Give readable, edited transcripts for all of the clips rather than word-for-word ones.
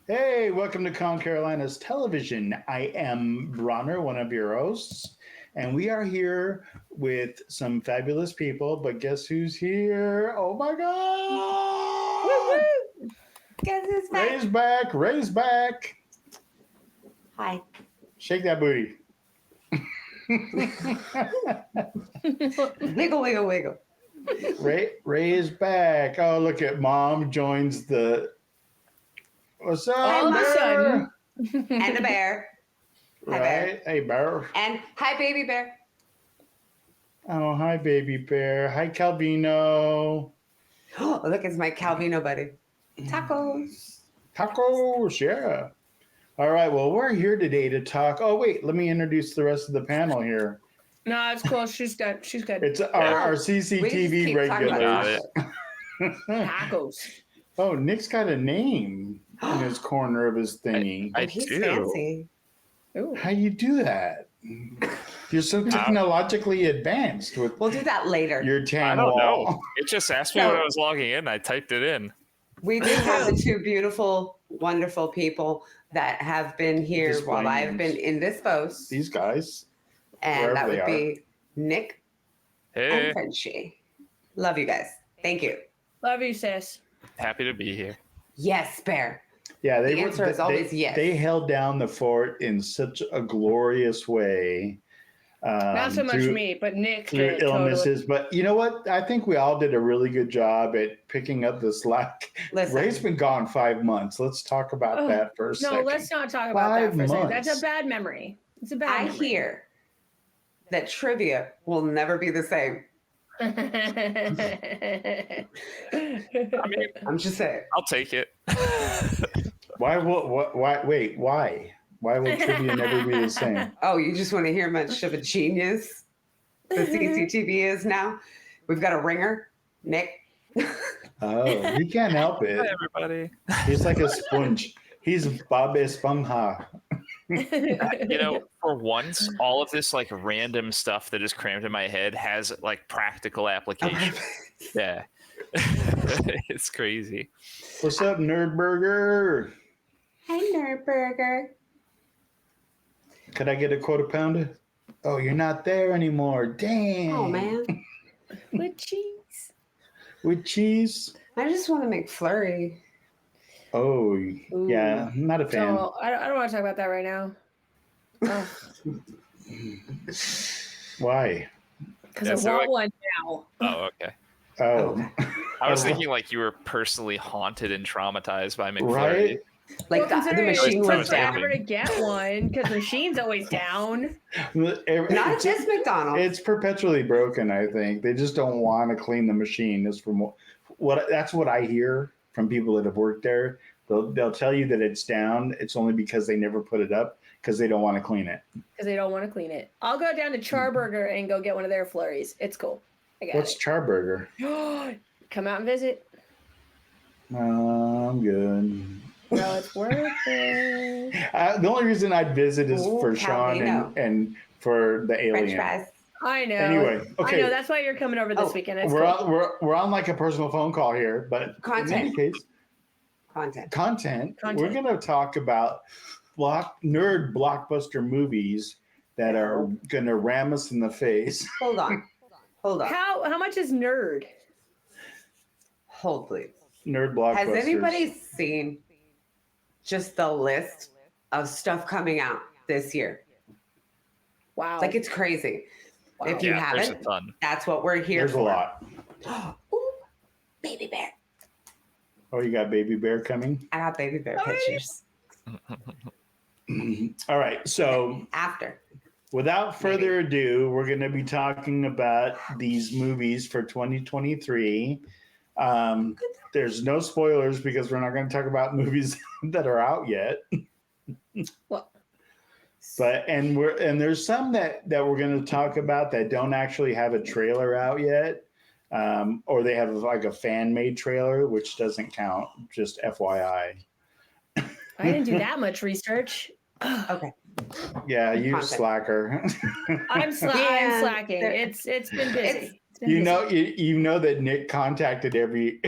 Hey, welcome to Con Carolina's Television. I am Bronner, one of your hosts, and we are here with some fabulous people. But guess who's here? Oh my God! Woo! Guess who's back? Ray's back! Ray's back! Hi. Shake that booty. Wiggle, wiggle, wiggle. Ray is back. Oh, look at Mom joins the. What's up, All of a Bear? sudden. And the bear. Hi, Right? Bear. Hey, Bear. And hi, baby bear. Oh, hi, baby bear. Hi, Calvino. Oh, look, it's my Calvino buddy. Tacos. Tacos, yeah. All right, well, we're here today to talk. Oh, wait, let me introduce the rest of the panel here. No, it's cool. She's good. She's good. It's our We just CCTV keep talking about regulars. Tacos. Oh, Nick's got a name in his corner of his thingy. I He's do. fancy. Ooh. How you do that? You're so technologically advanced with We'll do that later. your I tan don't wall. know. It just asked me So- when I was logging in. I typed it in. We do have the two beautiful, wonderful people that have been here Display while I've names. been indisposed. These guys. And that wherever would they be Nick Hey, and Frenchie. Love you guys. Thank you. Love you, sis. happy to be here. Yes, Bear. Yeah, The answer is always yes. They held down the fort in such a glorious way. Not so much through- me, but Nick through did illnesses, but you know what? I think we all did a really good job at picking up the slack. Listen. Ray's been gone 5 months. Let's talk about Oh, that for a Totally. No, second. let's not talk about that 5 for a second. months. That's a bad memory. It's a bad I memory. hear that trivia will never be the same. I mean, I'm just saying. I'll take it. Why will trivia never be the same? Oh, you just want to hear much of a genius the CCTV is now? We've got a ringer, Nick. Oh, he can't help Hi, it. everybody. He's like a sponge. He's Bob Esponja. For once, all of this like random stuff that is crammed in my head has like practical application. Yeah. It's crazy. What's up, Nerdburger? Hey, Nerdburger. Could I get a quarter pounder? Oh, you're not there anymore. Dang. Oh, man. With cheese. With cheese? I just want to make flurry. Oh, Ooh. yeah. I'm not a fan. So I don't want to talk about that right now. Why? Because Yeah, I so, want like- one now. Oh, okay. Oh, I was Oh. thinking like you were personally haunted and traumatized by McFlurry. right? Like Well, the considering machine it was takes down. forever to get one because machine's always down. Not It's, just McDonald's. it's perpetually broken. I think they just don't want to clean the machine. Is from what that's what I hear from people that have worked there. They'll tell you that it's down. It's only because they never put it up because they don't want to clean it. Because they don't want to clean it. I'll go down to Charburger and go get one of their flurries. It's cool. I got What's Charburger? it. Come out and visit. I'm good. No, it's worth it. The only reason I'd visit is Ooh, for Sean Calvino. and for the French alien. fries. I know. Anyway, okay. I know. That's why you're coming over this Oh, weekend. It's We're cool. on, we're on like a personal phone call here, but in any Content. case, Content. content. Content. We're going to talk about nerd blockbuster movies that are going to ram us in the face. Hold on. Hold on. How much is nerd? Hold, please. Nerd blockbusters. Has anybody seen just the list of stuff coming out this year? Wow. Like, it's crazy. Wow. If you Yeah, there's a haven't, ton. that's what we're here There's for. a lot. Ooh, baby bear. Oh, you got Baby Bear coming? I got baby bear Oh, yeah. pictures. All right. So After. without further ado, we're going to be talking about these movies for 2023. There's no spoilers because we're not going to talk about movies that are out yet. Well, But there's some that we're going to talk about that don't actually have a trailer out yet, or they have like a fan made trailer, which doesn't count. Just FYI. I didn't do that much research. Okay. Yeah, you Content. slacker. I'm Yeah, slacking. there- It's been busy. You know that Nick contacted every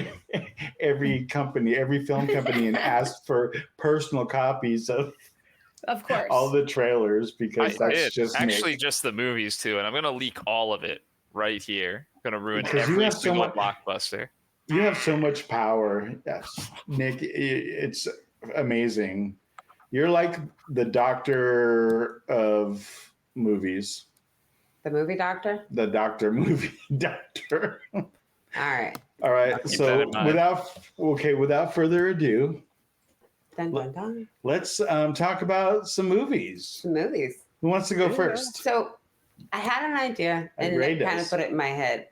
company, every film company, and asked for personal copies of course, all the trailers because I that's did. just Actually Nick. just the movies too, and I'm gonna leak all of it right here. Gonna ruin Because you every have so single much- blockbuster. You have so much power, yes, Nick. It's amazing. You're like the doctor of movies, The movie doctor. the doctor movie doctor. All right. All right. Keep that So in mind. without further ado, Dun, dun, dun. let's talk about some movies. Some movies. Who wants to go There you go. first? So I had an idea and Ray Nick kind does. of put it in my head.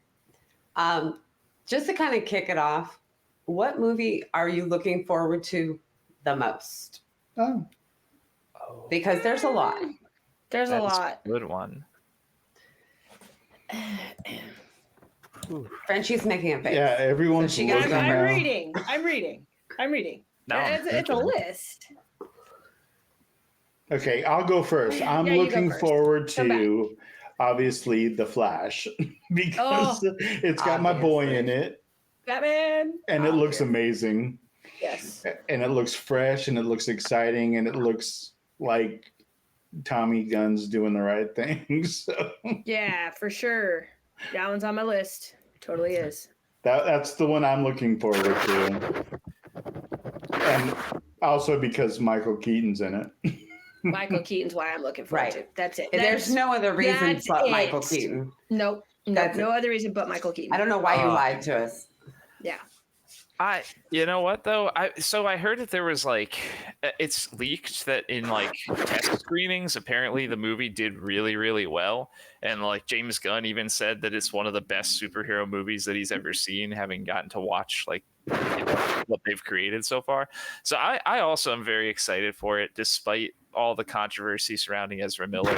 Just to kind of kick it off, what movie are you looking forward to the most? Oh, Because there's a lot. There's a That's lot. good one. Frenchie's making a face. yeah. Everyone's So she gotta looking go I'm now. reading. I'm reading. Now I'm It's a thinking. list. Okay, I'll go first. I'm Yeah, you go looking first. forward Come back. to obviously The Flash because it's got my boy in Obviously. it Batman. and it looks Obviously. amazing Yes. and it looks fresh and it looks exciting and it looks like Tommy Gunn's doing the right thing. So Yeah, for sure. That one's on my list. Totally is. that's the one I'm looking forward to. And also because Michael Keaton's in it. Michael Keaton's why I'm looking forward Right. to. That's it. There's no other reason that's but it. Michael Keaton. Nope. That's No other reason but Michael Keaton. I don't know why you Uh, lied to us. Yeah. You know what though? I heard that there was like it's leaked that in like test screenings apparently the movie did really really well, and like James Gunn even said that it's one of the best superhero movies that he's ever seen, having gotten to watch like what they've created so far. So I also am very excited for it despite all the controversy surrounding Ezra Miller.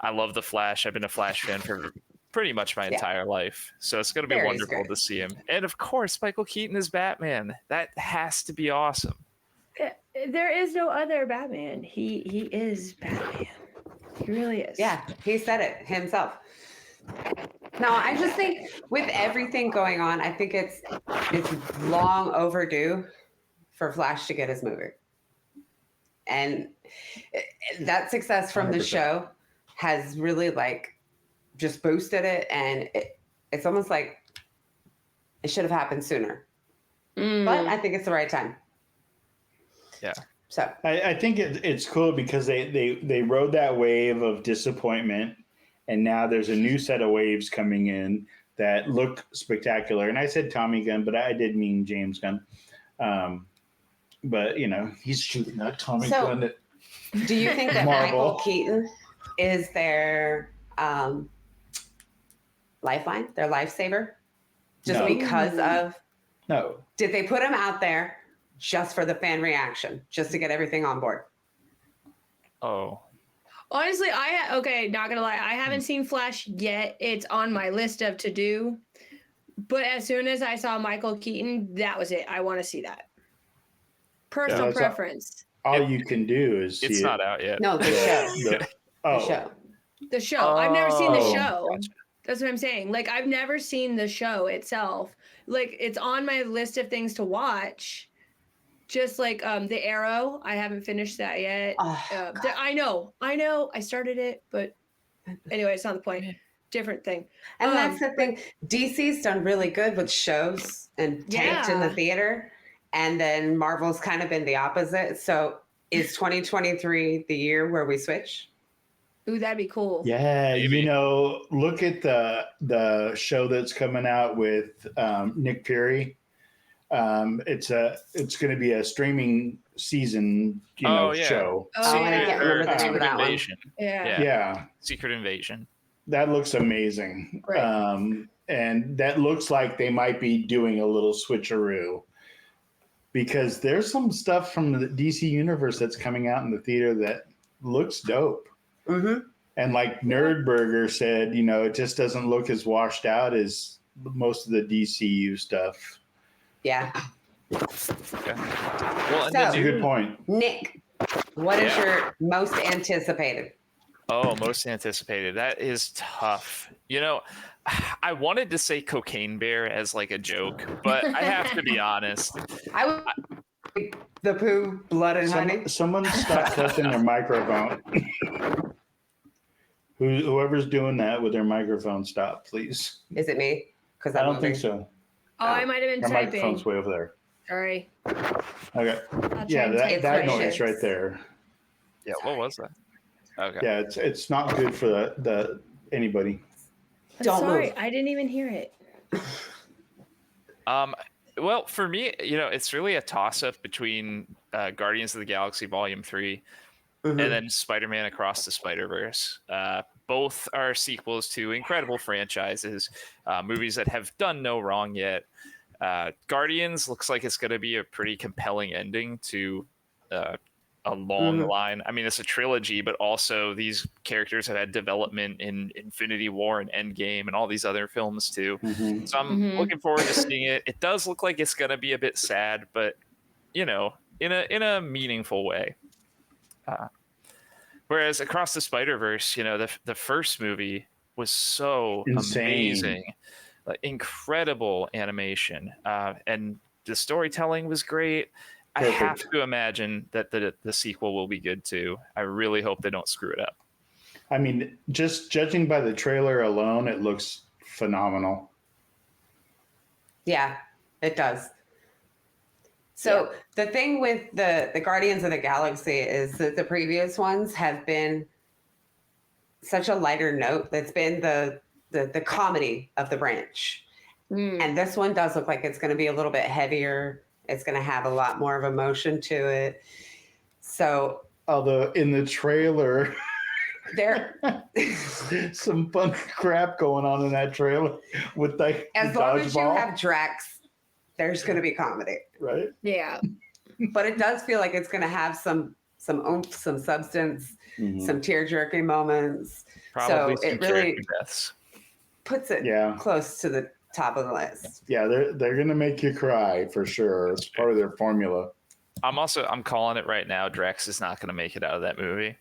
I love The Flash. I've been a Flash fan for pretty much my entire life. So it's going to be Barry's wonderful great. to see him. And of course, Michael Keaton is Batman. That has to be awesome. There is no other Batman. He is Batman. He really is. Yeah, he said it himself. No, I just think with everything going on, I think it's long overdue for Flash to get his movie. And that success from the 100%. show has really like just boosted it, and it's almost like it should have happened sooner. Mm. But I think it's the right time. Yeah. So I think it's cool because they rode that wave of disappointment, and now there's a new set of waves coming in that look spectacular. And I said Tommy Gunn, but I did mean James Gunn. But you know, he's shooting that Tommy So- Gunn. At, do you think that Marvel. Michael Keaton is their lifeline, their lifesaver? Just No. because of, no, did they put him out there just for the fan reaction, just to get everything on board? Oh. Honestly, not gonna lie, I haven't seen Flash yet. It's on my list of to do. But as soon as I saw Michael Keaton, that was it. I want to see that. Personal that's preference. all you can do is see It's it. not out yet. No, the show. The- The oh, show. The show. I've never seen the Oh, show. gotcha. That's what I'm saying. Like, I've never seen the show itself. Like, it's on my list of things to watch. Just like The Arrow. I haven't finished that yet. Oh, God. I know. I started it, but anyway, it's not the point. Different thing. And that's the thing. DC's done really good with shows and tanked in the Yeah. theater. And then Marvel's kind of been the opposite. So is 2023 the year where we switch? Ooh, that'd be cool. yeah. Maybe. You know, look at the show that's coming out with Nick Fury. It's going to be a streaming season, Oh, yeah. show. Oh, and I yeah. can't remember the name of Secret that one. Invasion. Yeah. Yeah. Yeah, Secret Invasion. that looks amazing. Right. And that looks like they might be doing a little switcheroo because there's some stuff from the DC universe that's coming out in the theater that looks dope. Mm-hmm. And like Nerdburger said, you know, it just doesn't look as washed out as most of the DCU stuff. Yeah. Okay. Well, and So- That's a the good new, point. Nick, what is Yeah. your most anticipated? Oh, most anticipated. That is tough. You know, I wanted to say Cocaine Bear as like a joke, but I have to be honest. I would the poo, blood and honey. Someone stop touching their microphone. Whoever's doing that with their microphone, stop, please. Is it me? Because I don't think so. Oh, I might have been Our typing. microphone's way over there. Sorry. Okay. I'll Yeah, try and type that precious. noise right there. Yeah, what was that? Okay. Yeah, it's not good for the anybody. Don't Sorry, move. I didn't even hear it. Well, for me, you know, it's really a toss-up between Guardians of the Galaxy Volume 3 Mhm. and then Spider-Man Across the Spider-Verse. Both are sequels to incredible franchises, movies that have done no wrong yet. Guardians looks like it's going to be a pretty compelling ending to a long line. I mean, it's a trilogy, but also these characters have had development in Infinity War and Endgame and all these other films too. Mm-hmm. So I'm looking forward to seeing it. It does look like it's going to be a bit sad, but you know, in a meaningful way. Whereas Across the Spider-Verse, you know, the first movie was so Insane. amazing, like, incredible animation, and the storytelling was great. I have Perfect. to imagine that the sequel will be good too. I really hope they don't screw it up. I mean, just judging by the trailer alone, it looks phenomenal. Yeah, it does. So the thing with the Guardians of the Galaxy is that the previous ones have been such a lighter note. That's been the comedy of the branch. And this one does look like it's going to be a little bit heavier. It's going to have a lot more of emotion to it. So, Although in the trailer, there, some fun crap going on in that trailer with the as long as you dodgeball, have Drax, there's going to be comedy. right? Yeah. But it does feel like it's going to have some oomph, some substance, Mhm. some tear-jerking moments. Probably So some it really character deaths. puts it Yeah. close to the top of the list. Yeah, they're gonna make you cry for sure. It's part of their formula. I'm calling it right now. Drax is not going to make it out of that movie.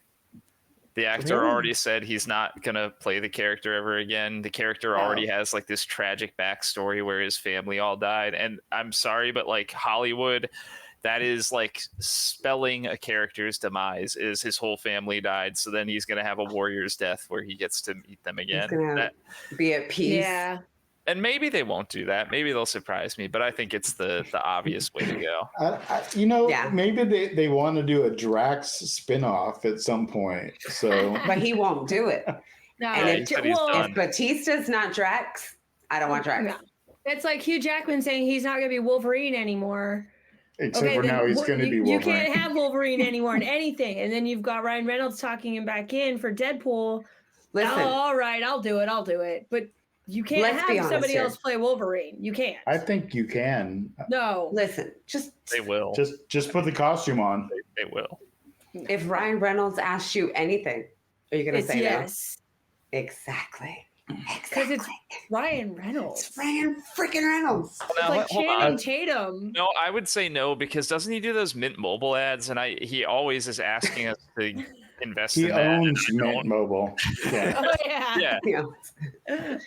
The actor Really? already said he's not going to play the character ever again. The character already has like this tragic backstory where his family all died. And I'm sorry, but like Hollywood, that is like spelling a character's demise is his whole family died. So then he's going to have a warrior's death where he gets to meet them He's again. going to be at peace. Yeah. And maybe they won't do that. Maybe they'll surprise me, but I think it's the obvious way to go. Yeah. Maybe they want to do a Drax spinoff at some point. So But he won't do it. No, And he said he's done. If Batista's not Drax, I don't want Drax. No. It's like Hugh Jackman saying he's not going to be Wolverine anymore. except for now, he's going to be You Wolverine. can't have Wolverine anymore in anything. And then you've got Ryan Reynolds talking him back in for Deadpool. Listen, Oh, all right, I'll do it. But you can't Let's be have honest somebody here. else play Wolverine. You can't. I think you can. No. listen, just They will. Just put the costume on. They will. if Ryan Reynolds asks you anything, are you going to It's say yes. no? Exactly. Because it's Ryan Reynolds. It's Ryan freaking Reynolds. It's Now, like hold on. Channing Tatum. No, I would say no because doesn't he do those Mint Mobile ads? And he always is asking us to invest He in that. and owns I Mint don't. Mobile. Yeah. Oh yeah. Yeah, You know,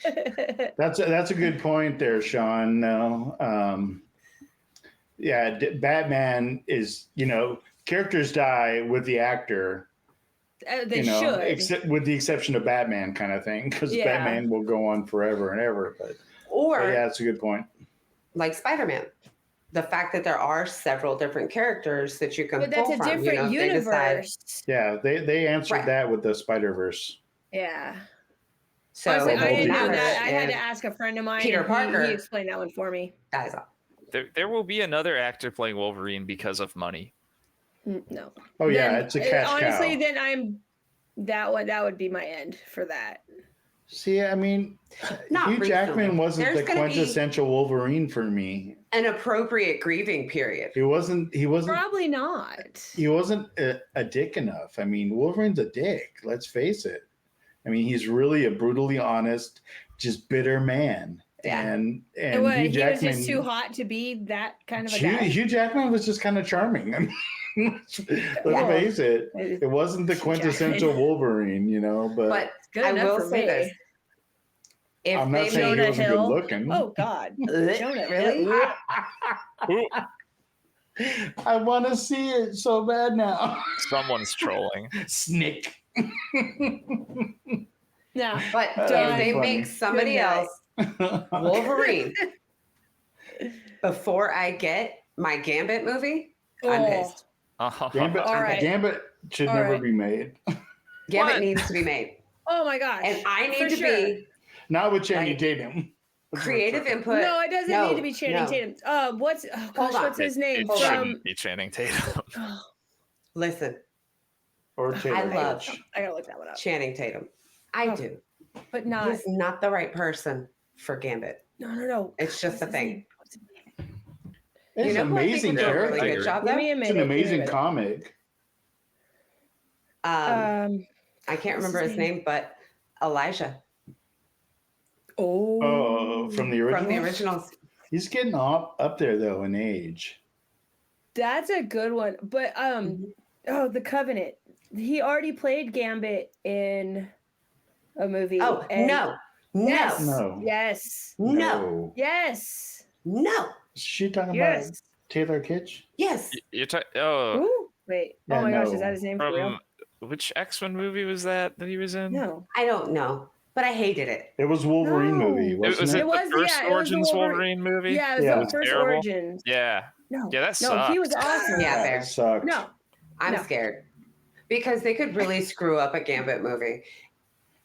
That's a good point there, Sean. No, Batman is, characters die with the actor, They should. except with the exception of Batman kind of thing, because Yeah. Batman will go on forever and ever. But or yeah, that's a good point. like Spider-Man. The fact that there are several different characters that you can But that's pull a from, different they decide. universe. Yeah, they answered Right. that with the Spider-Verse. Yeah. So Honestly, it I didn't know matters that. I had if to ask a friend of mine. Peter and Parker- He explained that one for me. that is all. there will be another actor playing Wolverine because of money. No. Oh yeah, Then- it's a cash honestly, cow. then that would be my end for that. See, I mean, Not Hugh recently. Jackman wasn't There's the gonna be- quintessential Wolverine for me. An appropriate grieving period. He wasn't Probably not. a dick enough. I mean, Wolverine's a dick. Let's face it. I mean, he's really a brutally honest, just bitter man. Yeah. And And what, Hugh he was Jackman, just too hot to be that kind of a guy. Hugh Jackman was just kind of charming. I mean, Let's Yeah. face it. It wasn't the quintessential Wolverine, but But Good I enough will for say me. this. If I'm they not saying he Jonah wasn't Hill. good looking. Oh God, Jonah Really? Hill. I want to see it so bad now. Someone's trolling. Snick. No, But That'd if be they funny. make somebody Good night. else Wolverine before I get my Gambit movie, I'm pissed. Gambit, All right. Gambit should All never right. be made. Gambit What? needs to be made. Oh my gosh. And I need For to sure. be Not with Channing Like, Tatum. creative input. No, it doesn't need to be Channing Tatum. What's Hold on. what's his name? It shouldn't From be Channing Tatum. Listen, Or Taylor love- Kitsch. I gotta look that one up. Channing Tatum. I Oh. do. But not. He's not the right person for Gambit. No. It's just What's a his thing. name? What's his name? It's You know an who I think amazing would do a character. really good job Give though? me a It's minute. an amazing give me a comic. minute. I can't what's remember his his name, but Elijah Oh, from the original. from the originals. He's getting up there though in age. That's a good one. But The Covenant. He already played Gambit in a movie. Oh, and- no. Yes. No. Yes. No. Yes. No. Is she talking Yes. about Taylor Kitsch? Yes. You're oh, Ooh, wait. Yeah, oh my gosh, no. is that his name for real? from which X-Men movie was that he was in? No. I don't know, but I hated it. It was Wolverine No. movie, wasn't Was it? it It was- the first yeah, it was the Origins Wolverine. Wolverine movie? Yeah, it was Yeah. the first Terrible. Origins. Yeah. No. Yeah, that No, he was sucked. awesome. Yeah, It fair. sucked. No. I'm No. scared because they could really screw up a Gambit movie.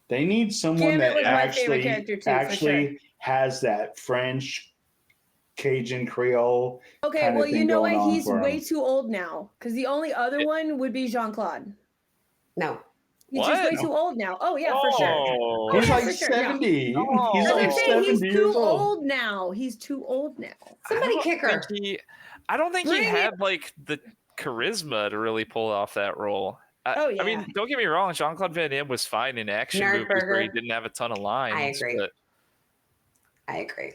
They need someone Gambit was that my favorite character too, for actually has that French, Cajun, Creole. Okay, kind of well, you thing know going what? on He's for way him. too old now. Because the only other one would be Jean-Claude. No. He's What? just way too old now. Oh yeah, for sure. Oh. He's yeah, like for sure, no. 70. Oh. He's That's what like I'm saying. 70 He's years too old. old now. He's too old now. Somebody kick her. I don't think he Bring it. had like the charisma to really pull off that role. Oh, I mean, yeah. don't get me wrong, Jean-Claude Van Damme was fine in action movies where he Nerdburger. didn't have a ton of lines. agree. But I agree.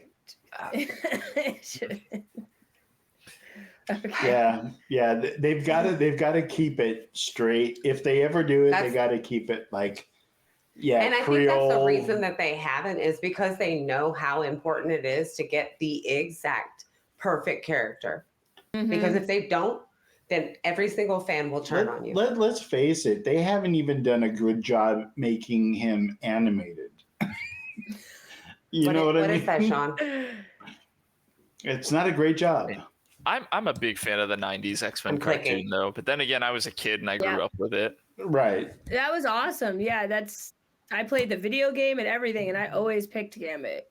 Okay. Yeah. They've got to keep it straight. If they ever do it, they That's- got to keep it like, yeah, And I Creole. think that's the reason that they haven't is because they know how important it is to get the exact perfect character. Because if they don't, then every single fan will turn on you. Let's face it, they haven't even done a good job making him animated. You know what I mean? What is that, Sean? It's not a great job. I'm a big fan of the 90s X-Men I'm clicking. cartoon though. But then again, I was a kid and I grew Yeah. up with it. Right. That was awesome. Yeah, I played the video game and everything, and I always picked Gambit.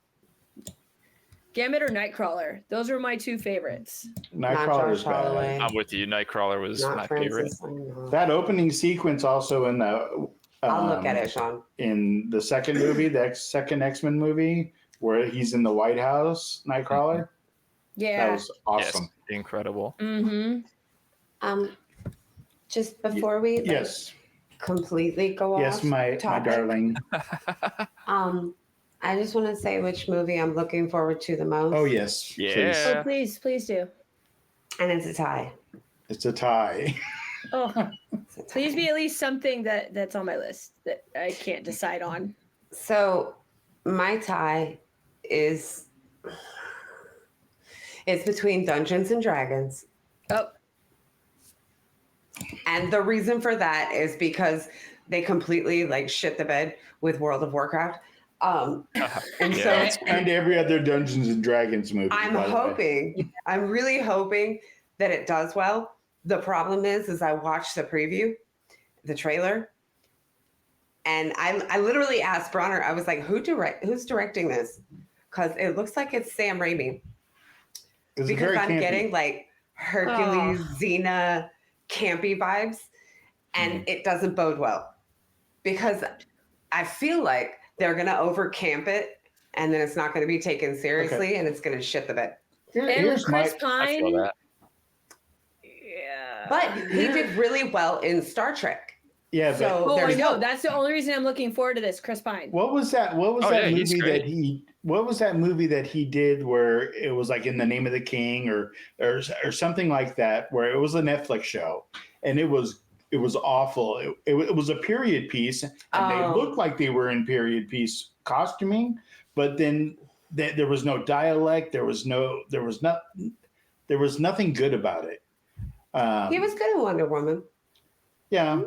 Gambit or Nightcrawler. Those were my two favorites. Nightcrawler's Josh Holloway. bad. I'm with you. Nightcrawler was Not my favorite. Francis. I know. That opening sequence also in the I'll look at it, Sean. in the second movie, the second X-Men movie, where he's in the White House, Nightcrawler. That Yeah. was awesome. Yes, incredible. Mm-hmm. Just before we Yes. completely go off. Yes, my topic, darling. I just want to say which movie I'm looking forward to the most. Oh yes. Yeah. Oh, please do. And it's a tie. It's a tie. Oh, It's a tie. please be at least something that's on my list that I can't decide on. So my tie is it's between Dungeons and Dragons. Oh, And the reason for that is because they completely like shit the bed with World of Warcraft. And Yeah. so And every other Dungeons and Dragons movie. I'm by the way. hoping, I'm really hoping that it does well. The problem is I watched the preview, the trailer, and I literally asked Bronner, I was like, who's directing this? Because it looks like it's Sam Raimi. It's Because very I'm campy. getting like Hercules, Oh. Xena, campy vibes, and it doesn't bode well. Because I feel like they're gonna over camp it, and then it's not gonna be taken seriously, and it's gonna shit the bed. Here- and here's with Chris my. I feel Pine. that. Yeah. But he did really well in Star Trek. Yeah, but So Oh, I there's know. no. That's the only reason I'm looking forward to this. Chris Pine. what was that? What was Oh, that yeah, he's movie great. that he? What was that movie that he did where it was like In the Name of the King or something like that, where it was a Netflix show and it was awful. It was a period piece and they looked like they were in period piece costuming, but then there was no dialect. There was nothing good about it. He was good in Wonder Woman. Yeah,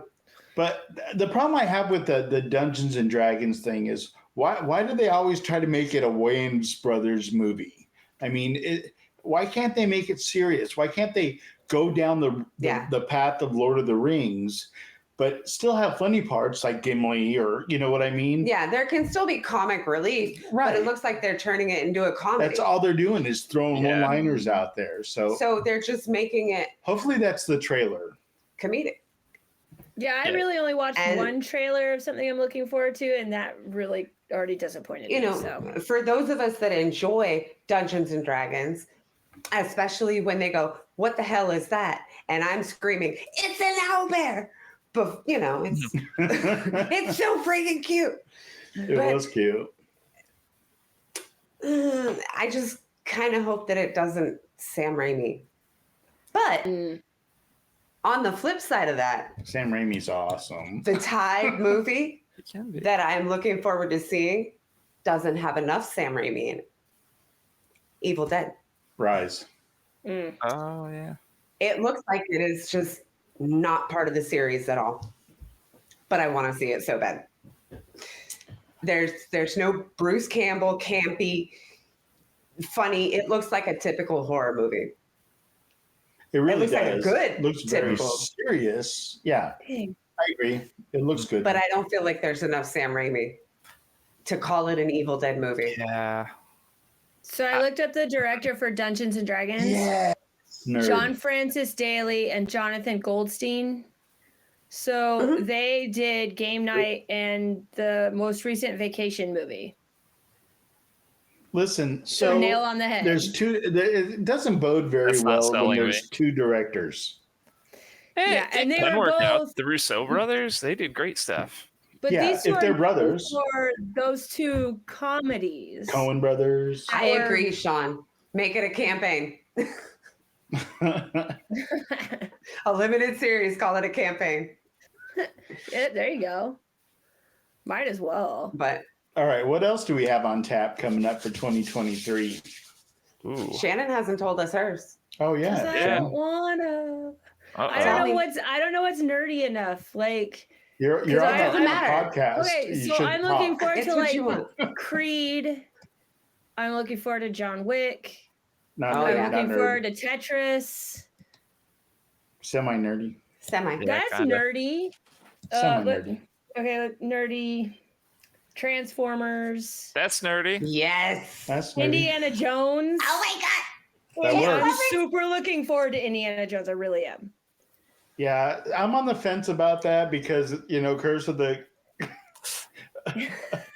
but the problem I have with the Dungeons and Dragons thing is why do they always try to make it a Wayans Brothers movie? I mean, why can't they make it serious? Why can't they go down the path of Lord of the Rings, but still have funny parts like Gimli or you know what I mean? Yeah, there can still be comic relief, but it looks like they're turning it into a comedy. That's all they're doing is throwing Yeah. one-liners out there. So they're just making it hopefully that's the trailer. comedic. Yeah, I Yeah. really only watched And- one trailer of something I'm looking forward to, and that really already disappointed You me. know, So for those of us that enjoy Dungeons and Dragons, especially when they go, "What the hell is that?" and I'm screaming, "It's an owlbear!" But you know, it's it's so freaking cute. It But- was cute. I just kind of hope that it doesn't Sam Raimi. But on the flip side of that, Sam Raimi's awesome. the Tide movie It can be. that I'm looking forward to seeing doesn't have enough Sam Raimi in it. Evil Dead. Rise. Oh yeah. It looks like it is just not part of the series at all. But I want to see it so bad. There's no Bruce Campbell campy, funny. It looks like a typical horror movie. It really looks like a does. good It looks very typical. serious. Yeah, Dang. I agree. It looks good. But I don't feel like there's enough Sam Raimi to call it an Evil Dead movie. Yeah. So I looked up the director for Dungeons and Dragons. yeah, nerd. John Francis Daly and Jonathan Goldstein. So they did Game Night and the most recent Vacation movie. Listen, So so nail on the head. there's two. It doesn't bode very That's not well when selling there's me. two directors. Yeah, and they can were work out. both- The Rousseau brothers, they did great stuff. But Yeah, these two if are they're known brothers. for those two comedies. Coen brothers. I agree, Sean. Make it a campaign. A limited series, call it a campaign. Yeah, there you go. Might as well. But All right, what else do we have on tap coming up for 2023? Ooh. Shannon hasn't told us hers. Oh 'Cause yeah, I Yeah. don't wanna. I Uh-oh. don't know me. what's nerdy enough. Like, you're 'Cause on I- the doesn't matter. podcast. okay, You so should I'm looking talk. forward It's to what you like want. Creed. I'm looking forward to John Wick. Not Oh, nerdy, I'm yeah. not looking forward nerdy. to Tetris. Semi nerdy. Semi. Yeah, That's kinda. nerdy. Semi Look- nerdy. Okay, look, nerdy. Transformers. That's nerdy. Yes. That's nerdy. Indiana Jones. Oh my God. That Yeah, I'm works. super looking forward to Indiana Jones. I really am. Yeah, I'm on the fence about that because Curse of the. Yeah,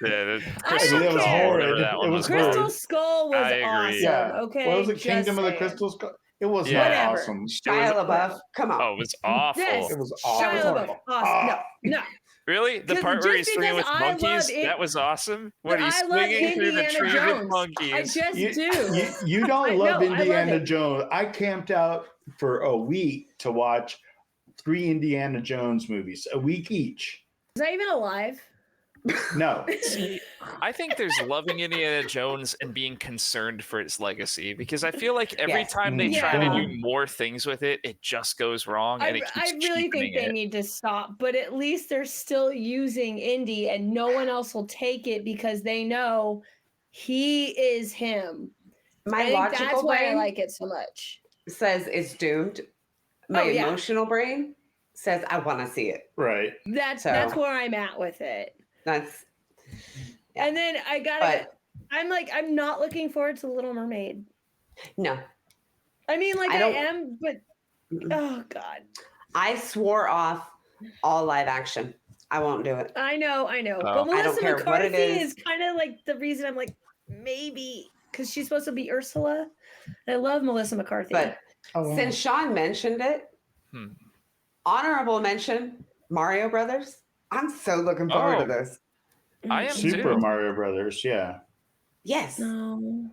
I I mean, it was care. horrid. That one It was was Crystal horrid. Skull was I agree. awesome. Yeah. Okay. What was it? just Kingdom of the saying. Crystal Skull. It was Yeah. not Whatever. awesome. Shia LaBeouf. Come on. Oh, it was awful. Yes. It was Shia awful. LaBeouf. Awesome. No, no. Really? The 'Cause part where just he's swinging with because I love monkeys? it- That was awesome. But When he's I love swinging through the Indiana tree Jones. with monkeys. I just You, do. you don't I love know, I love Indiana it. Jones. I camped out for a week to watch 3 Indiana Jones movies, a week each. Is that even alive? No. See, I think there's loving Indiana Jones and being concerned for its legacy because I feel like every Yes. time they try Yeah. to do more things with it, it just goes wrong and I it keeps really cheapening think they it. need to stop, but at least they're still using Indy and no one else will take it because they know he is him. I My think logical that's why I brain like it so much. says it's doomed. My Oh, yeah. emotional brain says I want to see it. Right. That's So- where I'm at with it. That's Yeah. And then I gotta I'm not looking forward to Little Mermaid. no. I mean, like I I, don't- am, but oh god. I swore off all live action. I won't do it. I know. Oh. But I don't Melissa care what it McCarthy is. is kind of like the reason I'm like, maybe because she's supposed to be Ursula. I love Melissa McCarthy. But Oh, wow. since Sean mentioned it, Hmm. honorable mention Mario Brothers. I'm so looking forward to Oh. this. I am Super too. Mario Brothers, yeah. Yes, No.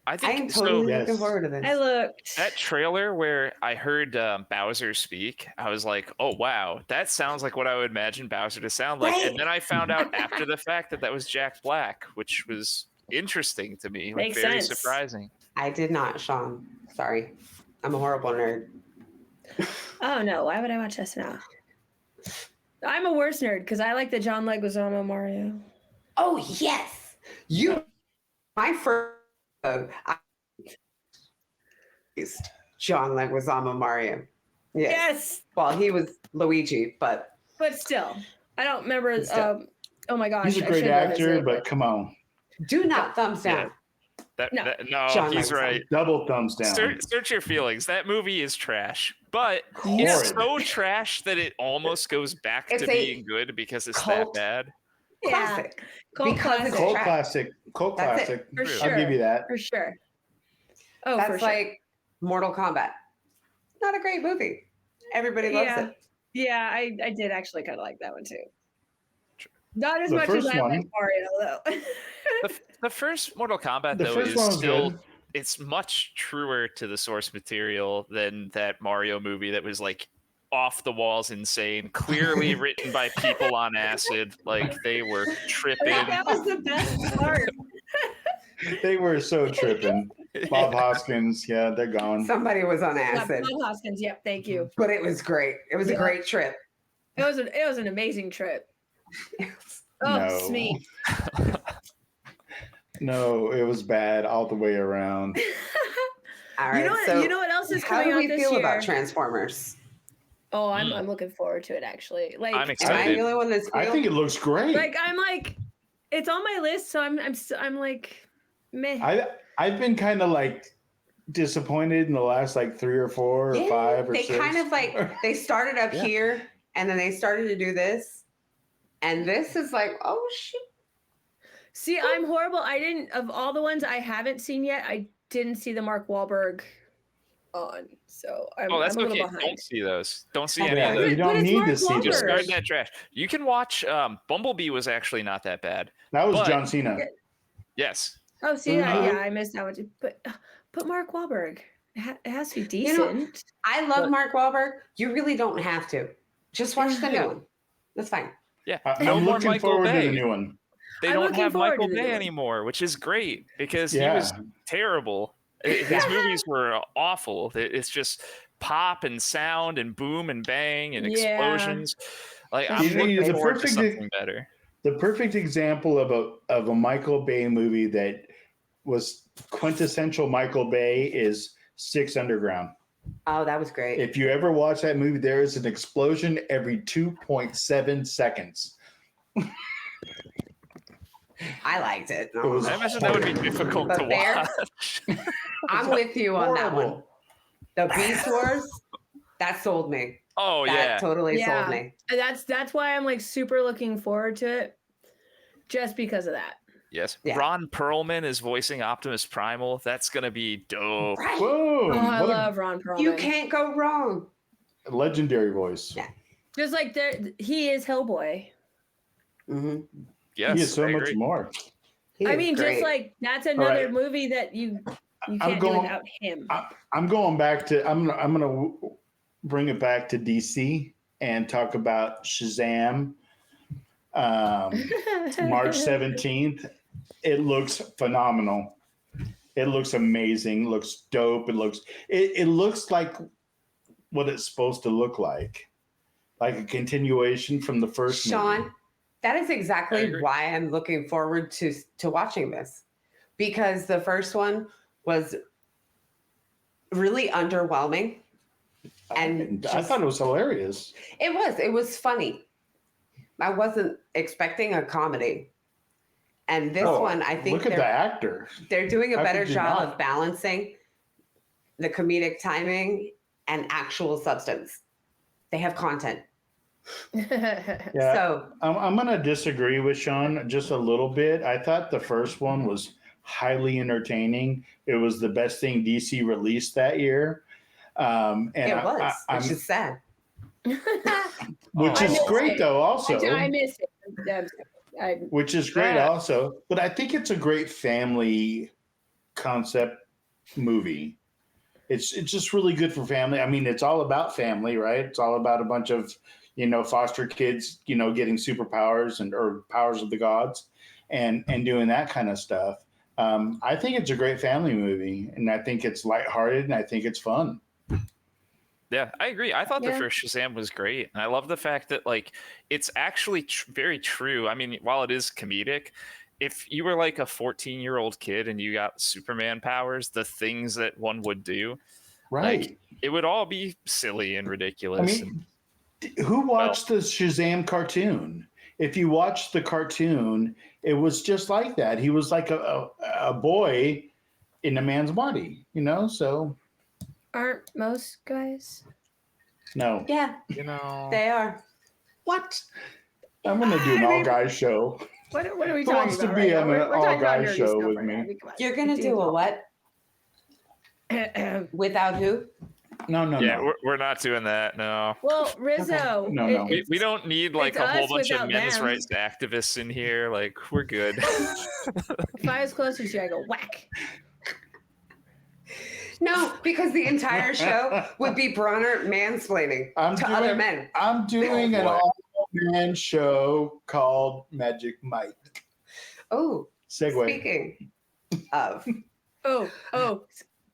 I I think am totally Yes. looking forward to this. I looked. that trailer where I heard Bowser speak, I was like, oh, wow, that sounds like what I would imagine Bowser to sound like. Right. And then I found out after the fact that was Jack Black, which was interesting to me. Like, Makes very sense. surprising. I did not, Sean. Sorry. I'm a horrible nerd. Oh no, why would I watch this now? I'm a worse nerd because I like the John Leguizamo Mario. Oh, yes. My first John Leguizamo Mario. Yes, Well, he was Luigi, but but still, I don't remember. Still. Oh my gosh, He's a I great should know his actor, name, but come on. do not thumbs down. No. No, John he's Leguizamo. right. Double thumbs down. Search your feelings. That movie is trash, but Horrid. it's so trash that it almost goes back It's to a being good because it's cult that bad. Yeah, Classic. cult Because it's classic Cult trash. classic. Cult That's it. classic. for True. sure. I'll give you that. For sure. Oh, That's for sure. like Mortal Kombat. Not a great movie. Everybody loves Yeah. it. Yeah, I did actually kind of like that one too. Not as The much as first I one- like Mario though. The first Mortal Kombat The though first is one was still good. it's much truer to the source material than that Mario movie that was like off the walls insane, clearly written by people on acid. Like they were tripping. That was the best part. They were so tripping. Bob Hoskins, yeah, they're gone. Somebody was on Yeah, acid, Bob Hoskins. Yep, thank you. but it was great. It was a Yeah. great trip. It was an amazing trip. Oh, No. sweet. No, it was bad all the way around. All right. You know what else is how coming do out we this feel year? about Transformers? Oh, I'm looking forward to it actually. Like I'm Am I excited. the only one that's I think it looks great. I'm like it's on my list, so I'm like meh. I've been kind of like disappointed in the last like 3 or 4 or 5 or they 6. kind of like they started up Yeah. here and then they started to do this, and this is like, oh shoot. See, I'm horrible. I didn't of all the ones I haven't seen yet, I didn't see the Mark Wahlberg on. So I'm, Oh, that's I'm a little okay. behind. Don't see those. Don't see Yeah, any of you those. But don't it's need Mark to see Wahlberg. this. Discard that trash. You can watch Bumblebee was actually not that bad. That was but- John Cena. Yes. Oh, see that? Mhm. Yeah, I missed that one too. But Mark Wahlberg. It has to be You know, decent. I love Look. Mark Wahlberg. You really don't have to. Just watch the new Yeah. one. That's fine. Yeah. I'm No more looking Michael forward to Bay. the new one. They I'm don't looking have forward Michael to the new Bay one. anymore, which is great because he Yeah. was terrible. His Yeah. movies were awful. It's just pop and sound and boom and bang and Yeah. explosions. Like I'm You know, looking the forward to perfect- something better. The perfect example of a Michael Bay movie that was quintessential Michael Bay is Six Underground. Oh, that was great. If you ever watch that movie, there is an explosion every 2.7 seconds. I liked it. It was I imagine that would be horrible. difficult But to there- watch. I'm with you on that one. Horrible. The Beast Wars, that sold me. Oh That yeah. totally Yeah. sold me. And that's why I'm like super looking forward to it, just because of that. Yes. Yeah. Ron Perlman is voicing Optimus Primal. That's gonna be dope. Right. Boom. Oh, I What a love Ron Perlman. You can't go wrong. legendary voice. Yeah. Just like he is Hellboy. Mm-hmm. Yes. He is so I much agree. more. I mean, just like that's another right. movie that you I'm can't do going- without him. I'm going back to I'm gonna bring it back to DC and talk about Shazam. March 17th. It looks phenomenal. It looks amazing. Looks dope. It looks like what it's supposed to look like a continuation from the first Sean, movie. that is I exactly agree. why I'm looking forward to watching this, because the first one was really underwhelming. And I just- thought it was hilarious. It was funny. I wasn't expecting a comedy. And this Oh, one, I think look at the actor. they're doing a How better could you job not? of balancing the comedic timing and actual substance. They have content. Yeah, So I'm going to disagree with Sean just a little bit. I thought the first one was highly entertaining. It was the best thing DC released that year. And it was, I'm, which is sad. but which I is miss great it. though. Also, I miss it. which is great Yeah. also. But I think it's a great family concept movie. It's just really good for family. I mean, it's all about family, right? It's all about a bunch of foster kids, getting superpowers or powers of the gods, and doing that kind of stuff. I think it's a great family movie, and I think it's lighthearted, and I think it's fun. Yeah, I agree. I thought the Yeah. first Shazam was great, and I love the fact that like it's actually very true. I mean, while it is comedic, if you were like a 14-year-old kid and you got Superman powers, the things that one would do, Right. like it would all be silly and I ridiculous. mean, who watched the Shazam cartoon? If you watch the cartoon, it was just like that. He was like a boy in a man's body, So Aren't most guys? no, Yeah, they are. what? I'm gonna do an all guys show. What are we Who talking wants to about be right now? on We're an talking about all-guys nerdy show stuff with right now. me? I mean, come on. You're gonna do a what? Without who? No, yeah, no. we're not doing that. No, Well, Rizzo. No, no. we don't need like it's a whole us bunch of without men's them. rights activists in here. Like we're good. If I was closer to you, I go whack. No, because the entire show would be Bronner mansplaining to other men. I'm doing an boy. all-man show called Magic Mike. Oh, Segue. speaking of, Oh,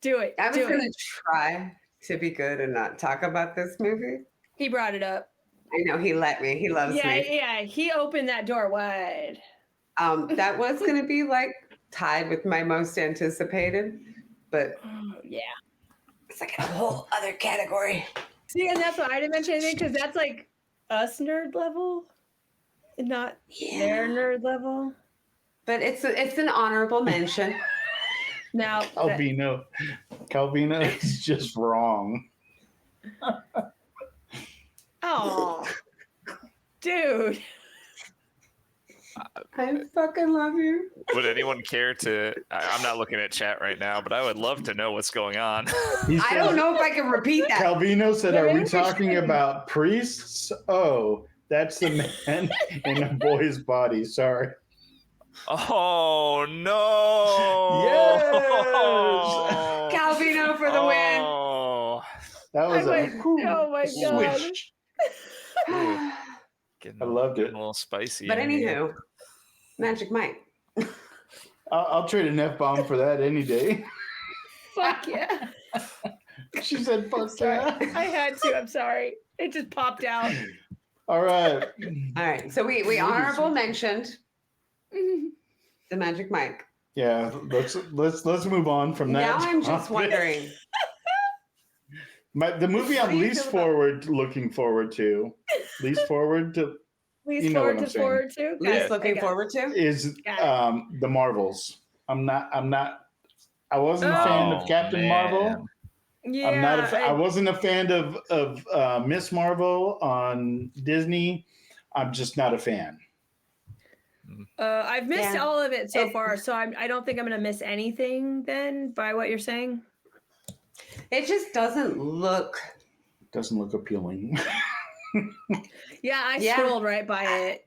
do it. I was do gonna it. try to be good and not talk about this movie. He brought it up. I know he let me. He loves Yeah, me. yeah. He opened that door wide. That was gonna be like tied with my most anticipated, but Oh, yeah. it's like a whole other category. See, and that's why I didn't mention anything because that's like us nerd level, not their nerd level. But it's an honorable mention. Now, Calvino is just wrong. oh, dude. I fucking love you. Would anyone care to? I'm not looking at chat right now, but I would love to know what's going on. I don't know if I can repeat that. Calvino said, They're "Are we interesting. talking about priests?" Oh, that's the man in a boy's body. Sorry. Oh no! Yes! Calvino for the win. Oh, That was Oh my god. switch. getting, I loved getting it. a little spicy. But in here. anywho, Magic Mike. I'll trade an F-bomb for that any day. Fuck yeah. She said, "Fuck Sorry. yeah." I had to. I'm sorry. It just popped out. All right. All right. So we honorable mentioned the Magic Mike. Yeah, let's move on from that. Now I'm just topic. wondering. The movie What I'm do you least feel about- looking forward to, least forward to Least You know forward what to I'm saying. forward to. Least Yeah. looking Okay. forward to. is Got the Marvels. I wasn't a fan Oh, of Captain man. Marvel. Yeah. I'm not I wasn't a fan of Miss Marvel on Disney. I'm just not a fan. I've missed Yeah. all of it so It- far, so I don't think I'm gonna miss anything then by what you're saying. It just doesn't look. Doesn't look appealing. Yeah, I Yeah. scrolled right by it.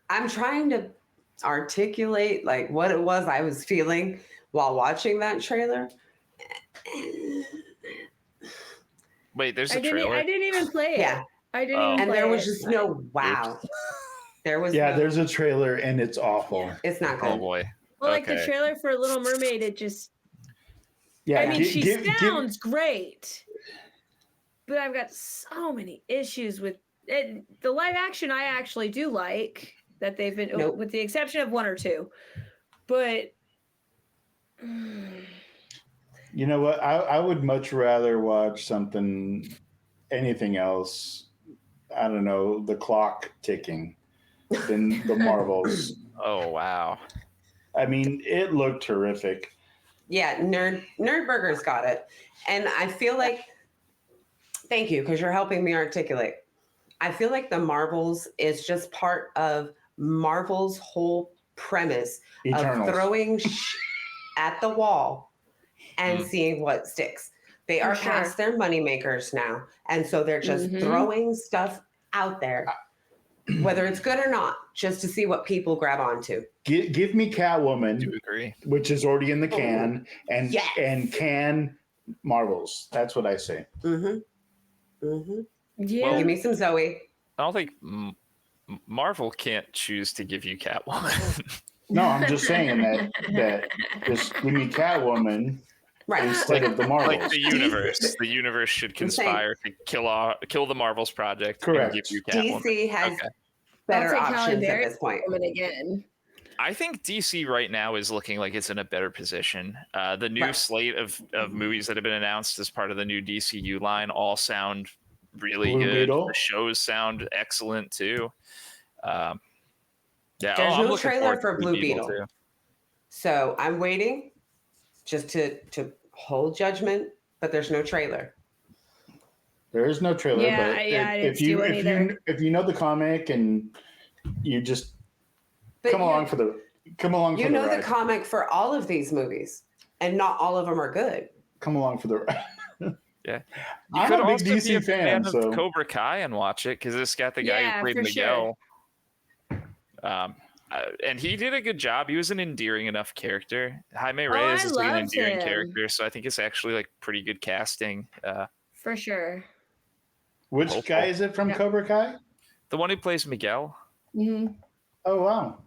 I'm trying to articulate like what it was I was feeling while watching that trailer. Wait, there's I a trailer. didn't even play it. Yeah. I didn't Oh. even And play there was it. just no wow. There was Yeah, no, there's a trailer and it's awful. Yeah. it's not Oh good. boy. Well, like the Okay. trailer for Little Mermaid, it just Yeah, I mean, gi- she give- sounds great. But I've got so many issues with it. The live action I actually do like that they've been Nope. with the exception of one or two. But You know what? I would much rather watch anything else. I don't know, the clock ticking than the Marvels. Oh wow. I mean, it looked terrific. Yeah, Nerdburger's got it. And I feel like thank you, because you're helping me articulate. I feel like the Marvels is just part of Marvel's whole premise Eternals. of throwing at the wall and Mm. seeing what sticks. They For are sure. past their moneymakers now. And so they're just Mhm. throwing stuff out there, whether it's good or not, just to see what people grab onto. Give me I do Catwoman, agree. which is already in the can, and Yes. and can Marvels. That's what I say. Mm-hmm. Mm-hmm. Yeah. Well, Give me some Zoe. I don't think Marvel can't choose to give you Catwoman. No, I'm just saying that just give me Catwoman Right. instead of the Marvels. Like the universe. The universe should I'm saying- conspire to kill the Marvels project Correct. and give you Catwoman. DC has Okay. better I'll take Halle options at Berry this point. Woman again. I think DC right now is looking like it's in a better position. The new Right. slate of movies that have been announced as part of the new DCU line all sound really Blue good. Beetle. The shows sound excellent too. Yeah, There's I'm no looking trailer forward to for Blue Beetle. too. So I'm waiting just to hold judgment, but there's no trailer. There is no trailer, Yeah, but I didn't if see you one either. if you know the comic and you just But come along for the you know the ride. comic for all of these movies, and not all of them are good. Come along for the ride. Yeah, I'm could a big also be DC fan, of so Cobra Kai and watch it because it's got the guy Yeah, who played for Miguel. And he did a good job. He was an endearing enough character. Jaime Reyes I is like an loved endearing him. character, so I think it's actually like pretty good casting. For sure. which Hopeful. guy is it from Yeah. Cobra Kai? The one who plays Miguel. Hmm. Oh wow.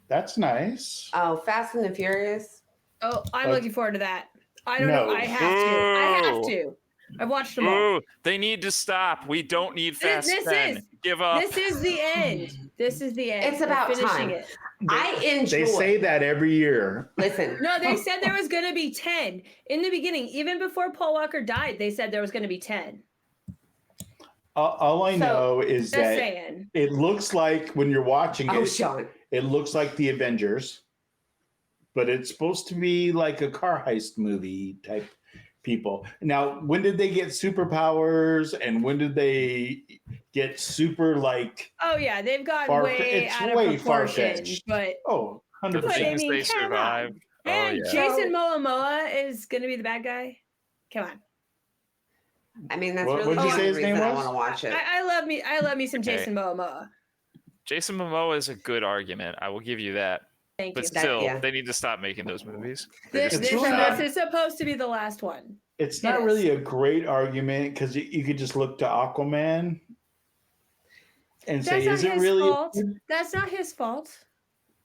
That's nice. Oh, Fast and the Furious. Oh, I'm Okay. looking forward to that. I don't No. know. I have to. I have Boo. to. I've watched them all. Ooh, they need to stop. We don't need Fast This 10. is- Give up. This is the end. This is the end. It's We're about finishing time. it. I enjoy. They say that every year. Listen, No, they said there was going to be 10 in the beginning. Even before Paul Walker died, they said there was going to be 10. All I So, know is Just that saying. it looks like when you're watching oh, it, Sean. it looks like the Avengers, but it's supposed to be like a car heist movie type people. Now, when did they get superpowers and when did they get super like, Oh yeah, they've gotten Far- way it's out of way proportion. far-fetched. But oh, The 100%. But I things mean, they come on. survived. Oh, and yeah. Jason Momoa is going to be the bad guy. Come on. I mean, that's What- really what'd the you say only his name reason I was? want to watch it. I love me some Okay. Jason Momoa. Jason Momoa is a good argument. I will give you that. Thank But you. still, yeah. they need to stop making those movies. They This, just It's this, need to really stop. this is supposed to be the last one. It's It not is. really a great argument because you could just look to Aquaman and say, That's not is it his really fault. That's not his fault.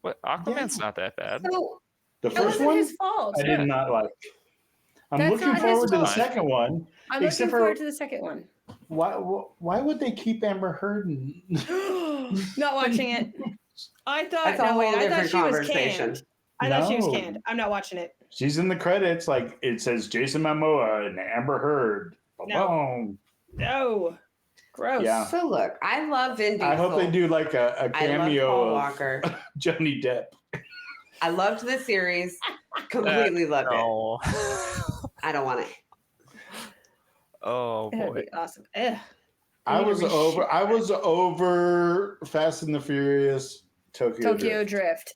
What? Aquaman's not that bad. So, the It first wasn't one? his fault. I did not like. I'm That's looking not his forward to the fault. second one. I'm Except looking for- forward to the second one. Why would they keep Amber Heard? Not watching it. I thought that's a whole I thought different she was conversation. canned. I thought she was No. canned. I'm not watching it. She's in the credits, like it says Jason Momoa and Amber Heard. No. Boom. No. Gross. Yeah. So look, I love Vin Diesel. I hope they do like a I love cameo Paul of Walker. Johnny Depp. I loved the series. Completely loved it. Oh. I don't want it. Oh That'd boy. be awesome. Ugh. I need to was reshoot over Fast and the Furious Tokyo Drift.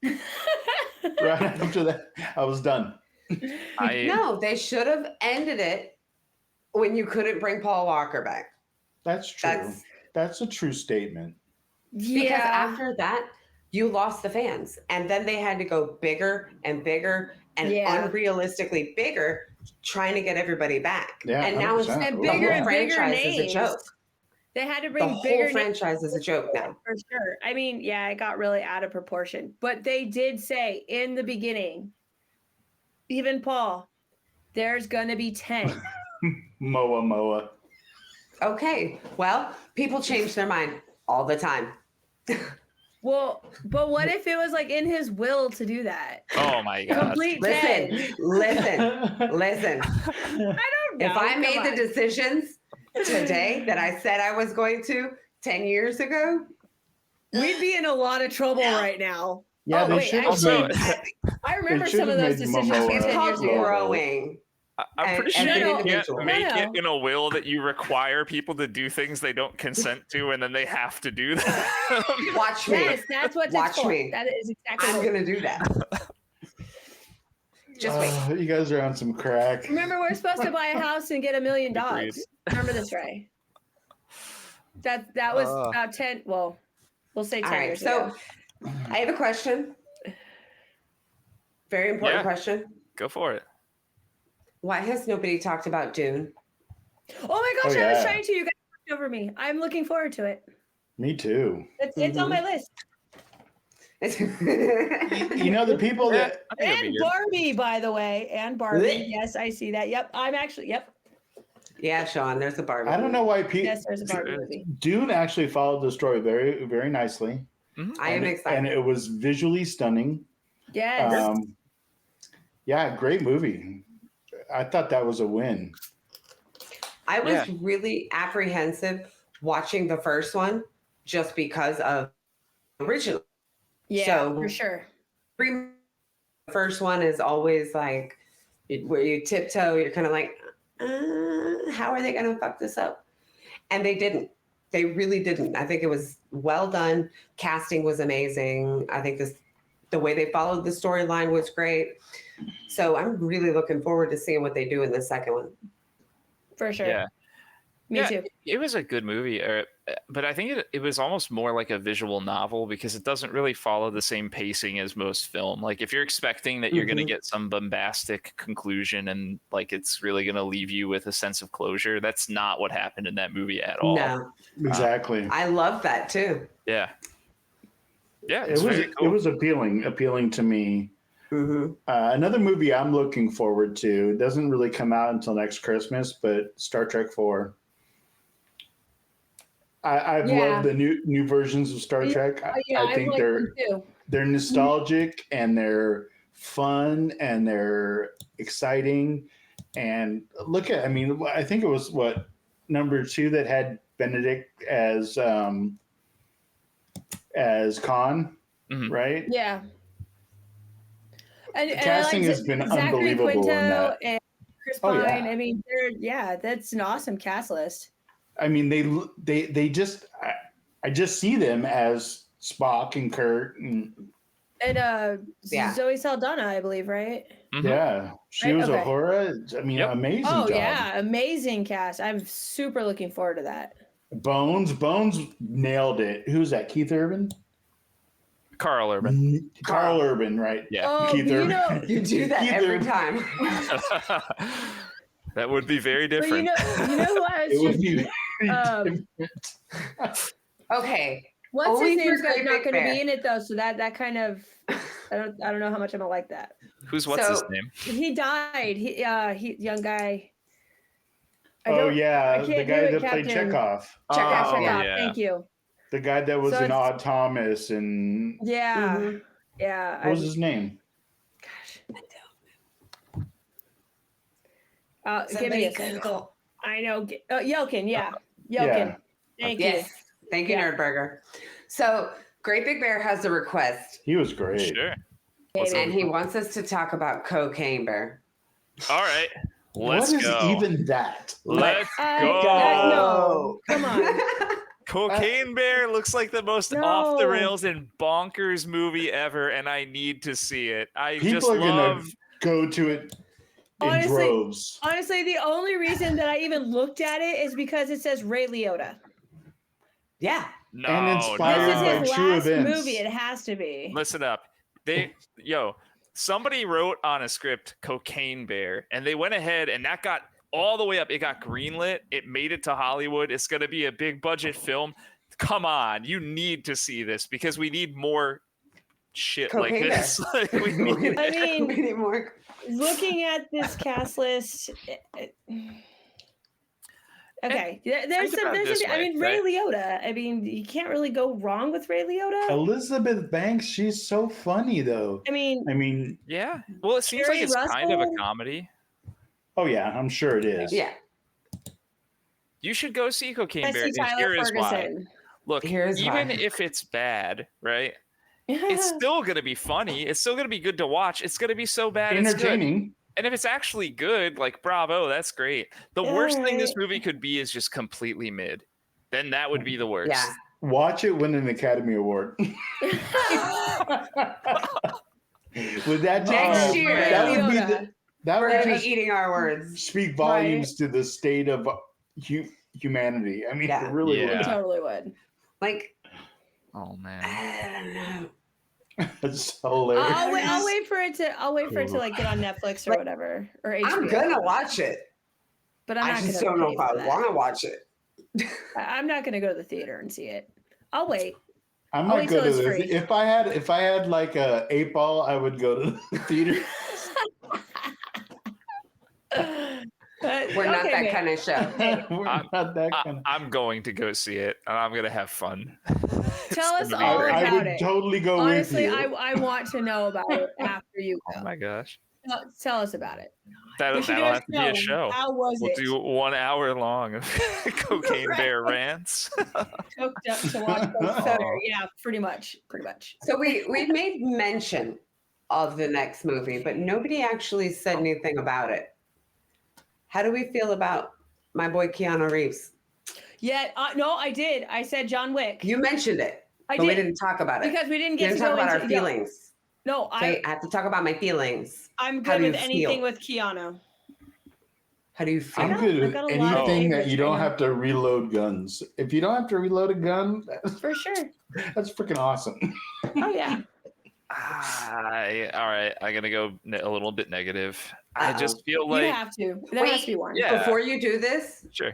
Right after that, I was done. No, they should have ended it when you couldn't bring Paul Walker back. That's true. That's That's a true statement. because Yeah. after that, you lost the fans. And then they had to go bigger and bigger and Yeah. unrealistically bigger, trying to get everybody back. Yeah, and now it's 100%. And the bigger whole and bigger franchise is a names. joke. They had to The bring whole bigger names franchise is a joke now. for sure. I mean, yeah, it got really out of proportion. But they did say in the beginning, even Paul, there's gonna be 10. Moa. Okay, well, people change their mind all the time. Well, but what if it was like in his will to do that? Oh my god. Complete Listen, 10. listen. I don't know. If I Come made the on. decisions today that I said I was going to 10 years ago, We'd be in a lot of trouble right now. Yeah, Oh, they wait, should have Also- made. I remember should some of have those made decisions Momoa from it's 10 called years ago. growing. I'm pretty And sure an you can't individual. make No, it no. in a will that you require people to do things they don't consent to, and then they have to do that. Watch me. Yes, that's what Watch it's for. me. That is exactly I'm what going to do that. Just wait. You guys are on some crack. Remember, we're supposed to buy a house and get $1 million. Agreed. Remember this, Ray? That was about 10. Well, we'll say 10 All right, years so ago. I have a question. Very important question. Go for it. Why has nobody talked about Dune? Oh my gosh, Oh, I was yeah. trying to. You guys talked over me. I'm looking forward to it. Me too. It's on my list. You know, the people that I think it'll be And good. Barbie, by the way. And Barbie. Yes, I see that. Yep. I'm actually, yep. Yeah, Sean, there's a Barbie. I don't know why people. Yes, there's a Barbie movie. Dune actually followed the story very, very nicely. I am excited. And it was visually stunning. Yes. Yeah, great movie. I thought that was a win. I was really apprehensive watching the first one just because of the original. Yeah, So- for sure. The first one is always like where you tiptoe, you're kind of like, how are they going to fuck this up? And they didn't. They really didn't. I think it was well done. Casting was amazing. I think the way they followed the storyline was great. So I'm really looking forward to seeing what they do in the second one. For sure. Yeah. Me too. It was a good movie, but I think it was almost more like a visual novel because it doesn't really follow the same pacing as most film. Like if you're expecting that you're going to get some bombastic conclusion and like it's really going to leave you with a sense of closure, that's not what happened in that movie at all. No, Exactly. I love that too. Yeah. Yeah, It was appealing to me. Another movie I'm looking forward to doesn't really come out until next Christmas, but Star Trek 4. I've loved the new versions of Star Trek. I think they're nostalgic and they're fun and they're exciting. And look at, I think it was number 2 that had Benedict as Khan, right? Yeah. And casting has been unbelievable in that. And Chris Pine. That's an awesome cast list. They just I just see them as Spock and Kurt and Zoe Saldana, I believe, right? Yeah, she was Uhura. Amazing job. Yeah, amazing cast. I'm super looking forward to that. Bones nailed it. Who's that? Keith Urban? Carl Urban. Carl Urban, right? Yeah. Oh, Keith Urban. You do that every time. That would be very different. But you know who I was different. Okay. What's his name's not going to be in it though, so that kind of I don't know how much I'm gonna like that. What's his name? He died. He young guy. The guy that played Chekhov. Chekhov. Yeah. Thank you. The guy that was in Odd Thomas and yeah. What was his name? Give me a second. I know. Yelkin. Yeah. Yelkin. Thank you. Thank you, Nerdburger. So, Great Big Bear has a request. He was great. Sure. And he wants us to talk about Cocaine Bear. All right. Let's go. What is even that? Let's go. No. Come on. Cocaine Bear looks like the most off the rails and bonkers movie ever, and I need to see it. People are gonna go to it in droves. Honestly, the only reason that I even looked at it is because it says Ray Liotta. Yeah. No, and inspired this is by his true last events. movie. It has to be. Listen up. Somebody wrote on a script Cocaine Bear, and they went ahead and that got all the way up. It got greenlit. It made it to Hollywood. It's going to be a big budget film. Come on. You need to see this because we need more shit Cocaine like this. We need more. Looking at this cast list, okay, there's some. Ray Liotta. You can't really go wrong with Ray Liotta. Elizabeth Banks, she's so funny though. Yeah. Well, it seems like it's kind of a comedy. Oh yeah, I'm sure it is. Yeah. You should go see Cocaine Bear. Here is why. Look, even if it's bad, right? It's still going to be funny. It's still going to be good to watch. It's going to be so bad. Entertaining. It's good. And if it's actually good, like bravo, that's great. The worst thing this movie could be is just completely mid. Then that would be the worst. Yeah. Watch it win an Academy Award. Would that next year? That would be we're going to be eating our words. Speak volumes to the state of humanity. I mean, Yeah. it really It Yeah. totally would. Like, Oh man. I don't know. would. It's hilarious. I'll wait for it to. I'll wait for it to like get on Netflix or Like, whatever or HBO. I'm gonna watch it. but I'm I not just gonna don't know pay if for I that. want to watch it. I'm not gonna go to the theater and see it. I'll wait. I I'll might wait go till to it's this. free. If I had like a 8-ball, I would go to the theater. We're not that kind of show. We're not that kind of. I'm going to go see it, and I'm gonna have fun. Tell It's us gonna be all great. I about would it. totally go Honestly, with you. I want to know about it after you Oh go. my gosh. Tell us about it. That'll We should do have to be a show. How was We'll it? do 1 hour long of Cocaine Right. Bear rants. Hooked up to watch Oh. so, yeah, pretty much. So we made mention of the next movie, but nobody actually said anything about it. How do we feel about my boy Keanu Reeves? Yeah, no, I did. I said John Wick. You mentioned it, I but we did didn't talk about it. because we didn't We get didn't to talk go about into our feelings. No, Okay, I have to talk about my feelings. I'm How good do you with anything feel? with Keanu. How do you feel? I'm good I with got a lot of anything that favorites you don't for him. have to reload guns. If you don't have to reload a gun, For sure. that's freaking awesome. Oh yeah. All right. I'm gonna go a little bit negative. I Uh-oh. just feel You like have to. There has to be one. Yeah. Before you do this, sure.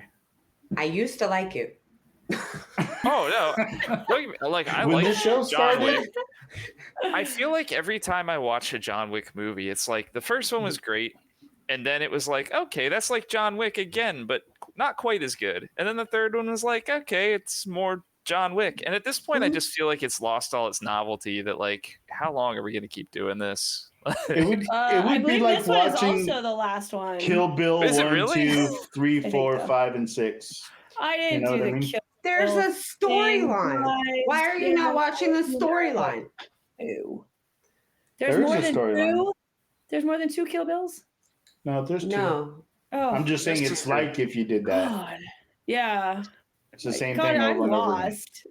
I used to like you. Oh no, I When like this show John started, Wick. I feel like every time I watch a John Wick movie, it's like the first one was great, and then it was like, okay, that's like John Wick again, but not quite as good. And then the third one was like, okay, it's more John Wick. And at this point, I just feel like it's lost all its novelty. That like, how long are we going to keep doing this? it would I be believe like this one is watching also the last one. Kill Bill Is it 1, really? 2, 3, I think 4, so. 5, and 6. I didn't You know do what I the mean? Kill There's Bill a storyline. thing, Why are you not watching the storyline? Ew. There's There is more a than storyline. 2. There's more than 2 Kill Bills. No, there's 2. No. Oh, I'm just saying That's it's just like if you did that. God. Yeah. It's the same God, thing I'm over and over again. lost.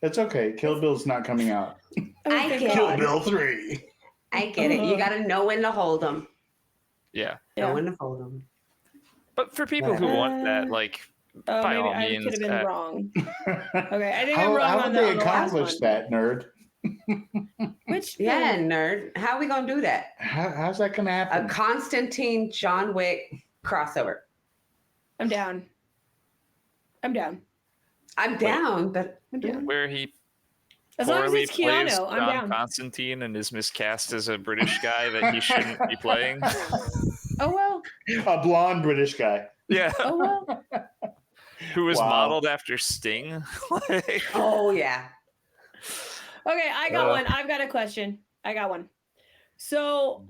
It's okay. Kill Bill's not coming out. I thank get Kill God. Bill 3. I get it. You got to know when to hold them. Yeah, Know Yeah. when to hold them. but for people who want that, like, Oh, by maybe all I means, could have been wrong. Okay, I think How, I'm wrong how on would they on the last accomplish one. that, nerd? Which Yeah, nerd. How are we going to do that? How's that going to A happen? Constantine John Wick crossover. I'm down. I'm down. I'm down, but I'm down. where he As long as poorly it's plays Keanu, I'm John down. Constantine and is miscast as a British guy that he shouldn't be playing. Oh well. A blonde British guy. Yeah, Oh well. who was Wow. modeled after Sting. Like, oh yeah. Okay, I got one. I've got a question. I got one. So,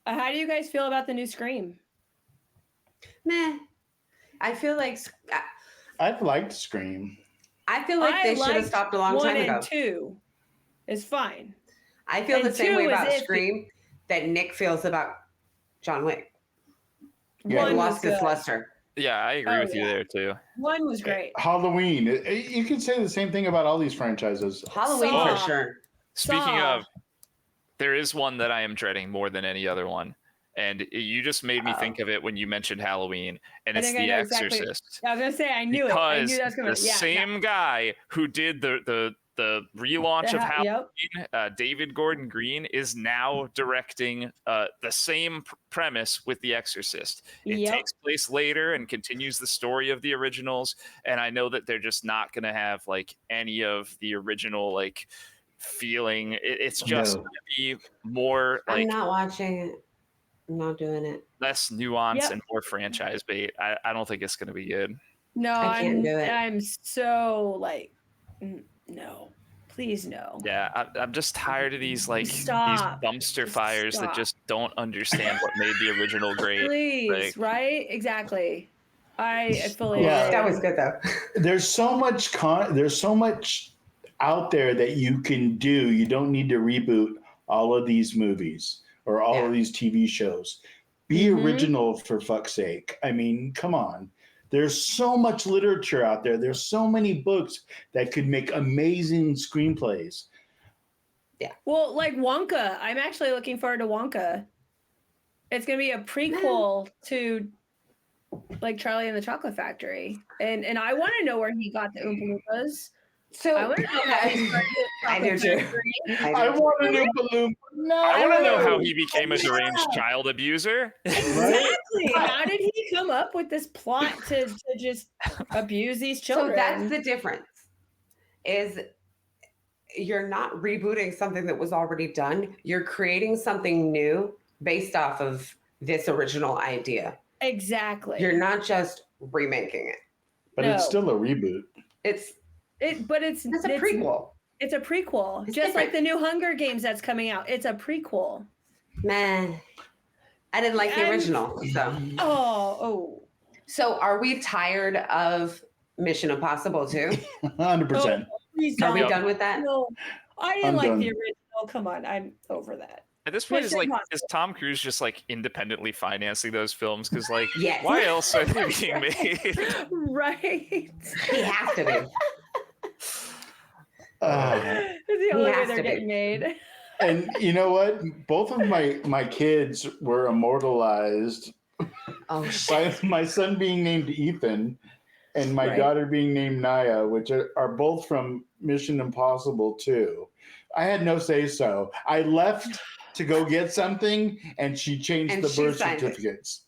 how do you guys feel about the new Scream? Meh. I feel like I'd like to Scream. I feel like they should have liked stopped a long 1 time ago. and 2 is fine. I feel the and same way 2 is about iffy. Scream that Nick feels about John Wick. Yeah. It 1 lost was its good. luster. yeah, I agree Oh, with you yeah. there too. 1 was great. Halloween. You could say the same thing about all these franchises. Halloween Saw. for sure. Speaking Saw. of, there is one that I am dreading more than any other one, and you just made me think of it when you mentioned Halloween, and I it's think I The know exactly- Exorcist. I was gonna say I knew it. I Because knew that was gonna. the Yeah. same guy who did the relaunch of Halloween, Yep. David Gordon Green, is now directing the same premise with The Exorcist. It Yep. takes place later and continues the story of the originals, and I know that they're just not going to have like any of the original like feeling. It's just No. going to be more I'm like not watching it. I'm not doing it. less nuance Yep. and more franchise bait. I don't think it's going to be good. No, I can't do it. I'm so like, no, please no. Yeah, I'm just tired of these like Stop. these dumpster Just fires stop. that just don't understand what made the original great. Please, like- right? Exactly. I fully Yeah. agree. That was good though. There's so much there's so much out there that you can do. You don't need to reboot all of these movies or all of these TV shows. Be Mhm. original, for fuck's sake. I mean, come on. There's so much literature out there. There's so many books that could make amazing screenplays. Well, like Wonka, I'm actually looking forward to Wonka. It's gonna be a prequel to like Charlie and the Chocolate Factory, and I want to know where he got the Oompa Loompas. So I want to know how he started the I do Chocolate too. Factory. I want a new balloon. No. I want to know how he became a Yeah. deranged child abuser. Exactly. How did he come up with this plot to just abuse these children? So that's the difference. Is you're not rebooting something that was already done. You're creating something new based off of this original idea. Exactly. You're not just remaking it. But it's No. still a reboot. It's It's a prequel. It's a prequel, It's just like different. the new Hunger Games that's coming out. It's a prequel. Man, I didn't like the And- original. So are we tired of Mission Impossible too? 100%. Please Are we don't. done with that? No, I didn't I'm like done. the original. Come on, I'm over that. At this point, Mission is Tom Cruise just like independently financing those films? Because like, Yes. why else are they being made? Right. He has to be. It's the only way has they're to be. getting made. And you know what? Both of my kids were immortalized Oh by shit. my son being named Ethan and my Right. daughter being named Naya, which are both from Mission Impossible 2. I had no say so. I left to go get something and she changed And the she birth signed it. certificates.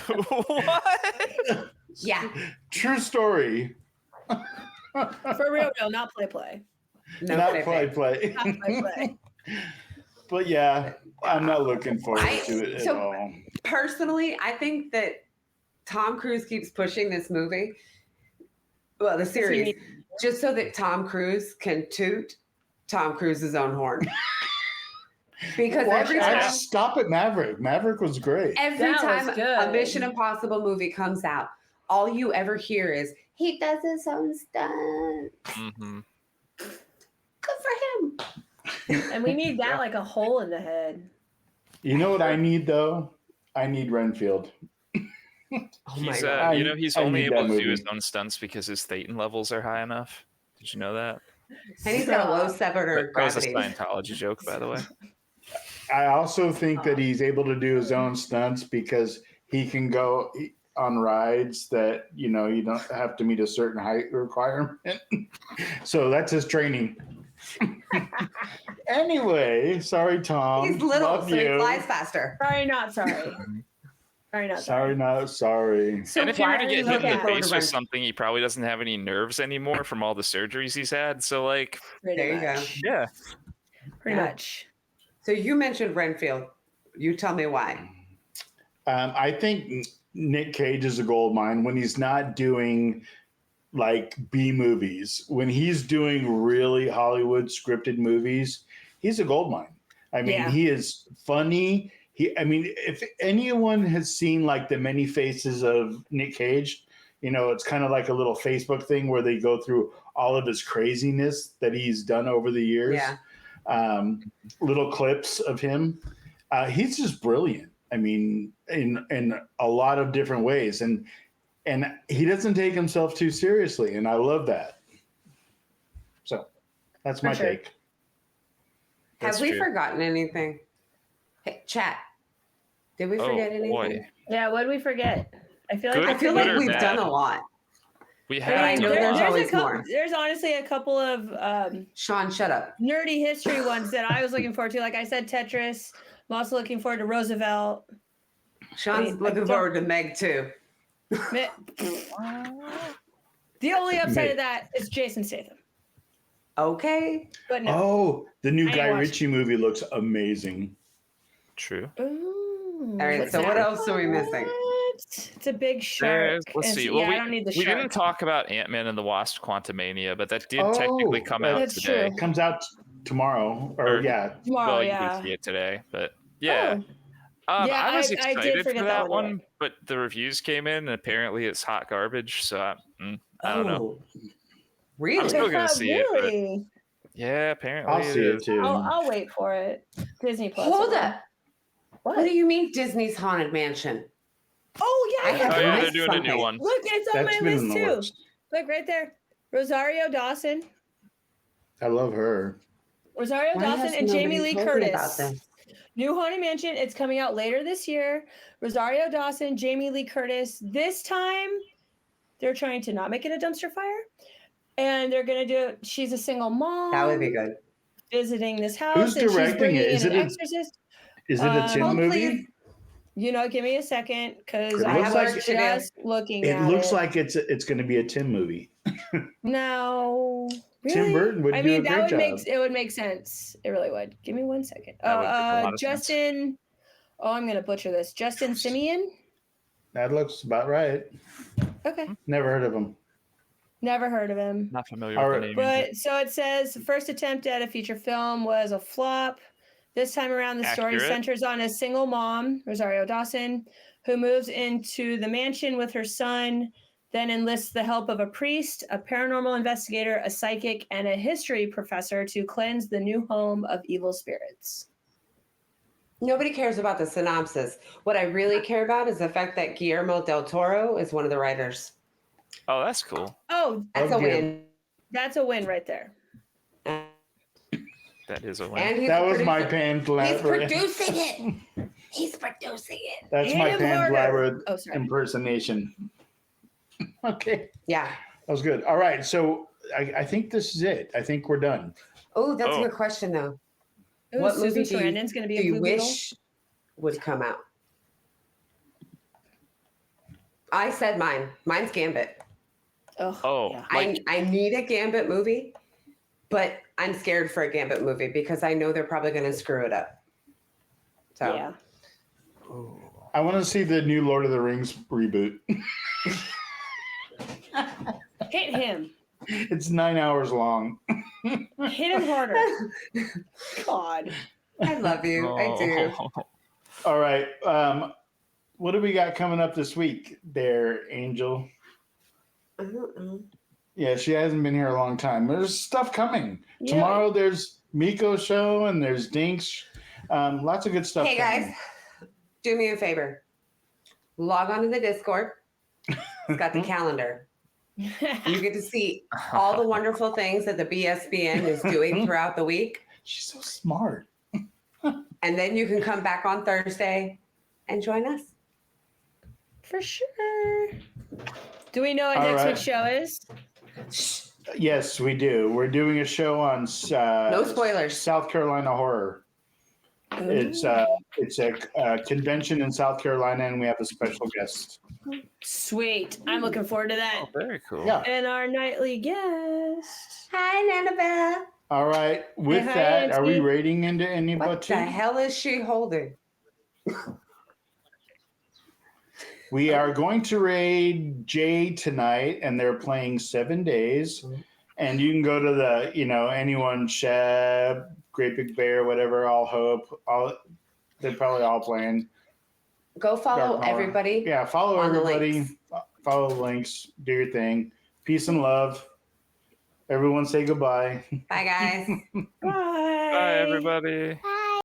What? Yeah. True story. For real, not play. No Not kidding. play. Not play. But yeah, I'm not looking forward I- to it at so- all. Personally, I think that Tom Cruise keeps pushing this movie, well, the series, just so that Tom Cruise can toot Tom Cruise's own horn. Because Watch- every I time, stop at Maverick. Maverick was great. every That was time good. a Mission Impossible movie comes out, all you ever hear is he does his own stunt. Mm-hmm. Good for him. And we need that like a hole in the head. You know what I need though? I need Renfield. Oh my He's god. he's I only need able that to do his movie. own stunts because his Thetan levels are high enough. Did you know that? And he's got a low center That was a gravity. Scientology joke, by the way. I also think that he's able to do his own stunts because he can go on rides that you don't have to meet a certain height requirement. So that's his training. Anyway, sorry, Tom. He's little, Love so he you. flies faster. Sorry, not sorry. Sorry, not Sorry, not sorry. So And if he were why to are get you hit in looking the forward face to with Ren- something, he probably doesn't have any nerves anymore from all the surgeries he's had. So like, Pretty There you go. much. yeah. Pretty Yeah. much. So you mentioned Renfield. You tell me why. I think Nick Cage is a gold mine when he's not doing like B movies. When he's doing really Hollywood scripted movies, he's a gold mine. I mean, Yeah. he is funny. If anyone has seen like the many faces of Nick Cage, it's kind of like a little Facebook thing where they go through all of his craziness that he's done over the years. Yeah. Little clips of him. He's just brilliant. I mean, in a lot of different ways, and he doesn't take himself too seriously, and I love that. So that's my For sure. take. That's Have we true. forgotten anything? Hey, chat. Did we forget anything? boy. Yeah, what did we forget? I feel like Good. I feel like Good or we've bad? done a lot. We But I have know done a there's lot. always more. There's honestly a couple of Sean, shut up. nerdy history ones that I was looking forward to. Like I said, Tetris. I'm also looking forward to Roosevelt. Sean's Wait, looking I forward to Meg too. The only upside Mate. of that is Jason Statham. Okay. But no. Oh, the new I Guy watched- Ritchie movie looks amazing. True. Ooh, All right. what's So what that? ось are we missing? What? It's a big shark. Let's And see. yeah, Well, I don't need the we shark. didn't talk about Ant-Man and the Wasp: Quantumania, but that did Oh, technically come out that's today. true. Comes out tomorrow, or Or- yeah. Tomorrow, Well, you yeah. can see it today, but yeah. Oh, Yeah, I was I did excited for forget that that one one, but the reviews came in, and apparently it's hot garbage. So I don't know. Oh, really? I'm still gonna Is that see it, but- really? Yeah, apparently I'll see it is. too. I'll wait for it. Disney Plus. Hold up. What? What do you mean Disney's Haunted Mansion? Oh yeah, I I have Oh forgot. yeah, they're missed doing a new something. one. Look, it's on That's my been in list the too. works. Look right there. Rosario Dawson. I love her. Rosario Why Dawson has and Jamie nobody Lee told me Curtis. about this? New Haunted Mansion. It's coming out later this year. Rosario Dawson, Jamie Lee Curtis. This time, they're trying to not make it a dumpster fire, and they're gonna do. She's a single mom. That would be good. Visiting this house, Who's and she's directing bringing it? in an exorcist. Is it a Tim hold, movie? please. You know, give me a second because It I looks was like- just looking It at looks it. like it's going to be a Tim movie. No, really? Tim Burton would I do mean, a that great would make job. it would make sense. It really would. Give me 1 second. That would make a lot of sense. Justin. Oh, I'm gonna butcher this. Justin Simeon. That looks about right. Okay, Never heard of him. never heard of him. Not familiar All with right. the name. But so it says the first attempt at a feature film was a flop. This time around, the story Accurate. centers on a single mom, Rosario Dawson, who moves into the mansion with her son, then enlists the help of a priest, a paranormal investigator, a psychic, and a history professor to cleanse the new home of evil spirits. Nobody cares about the synopsis. What I really care about is the fact that Guillermo del Toro is one of the writers. Oh, that's cool. Oh, That's a Okay. win. that's a win right there. That is a win. And he's That was my producing- Pan He's Labyrinth. producing it. He's producing it. That's my Hit him Pan harder. Labyrinth Oh, sorry. impersonation. Okay, Yeah. that was good. All right, so I think this is it. I think we're done. Oh, that's Oh. a good question, though. Ooh, What Susan movie do you- Sarandon's going to be Do a you Blue Beetle? wish would come out? I said mine. Mine's Gambit. Oh, yeah. I need a Gambit movie, but I'm scared for a Gambit movie because I know they're probably going to screw it up. So Yeah. I want to see the new Lord of the Rings reboot. Hit him. It's 9 hours long. Hit him harder. God. I love you. I do. All right, what do we got coming up this week there, Angel? I don't know. Yeah, she hasn't been here a long time. There's stuff coming. Yeah. Tomorrow there's Miko's show and there's Dink's. Lots of good stuff. Hey coming. guys, do me a favor. Log on to the Discord. It's got the calendar. You get to see all the wonderful things that the BSBN is doing throughout the week. She's so smart. And then you can come back on Thursday and join us. For sure. Do we know what All next right. week's show is? Yes, we do. We're doing a show on No spoilers. South Carolina horror. It's a convention in South Carolina, and we have a special guest. Sweet. I'm looking forward to that. Oh, very cool. Yeah. And our nightly guest. Hi, Nanabelle. All right. With Hi, that, are we Auntie. rating into anybody? What the hell is she holding? We are going to raid Jay tonight, and they're playing 7 days. And you can go to the, anyone, Shab, Great Big Bear, whatever, All Hope. They're probably all playing. Go follow Dark Horror. everybody. Yeah, follow on the everybody. links. Follow the links. Do your thing. Peace and love. Everyone say goodbye. Bye, guys. Bye. Bye, everybody. Bye.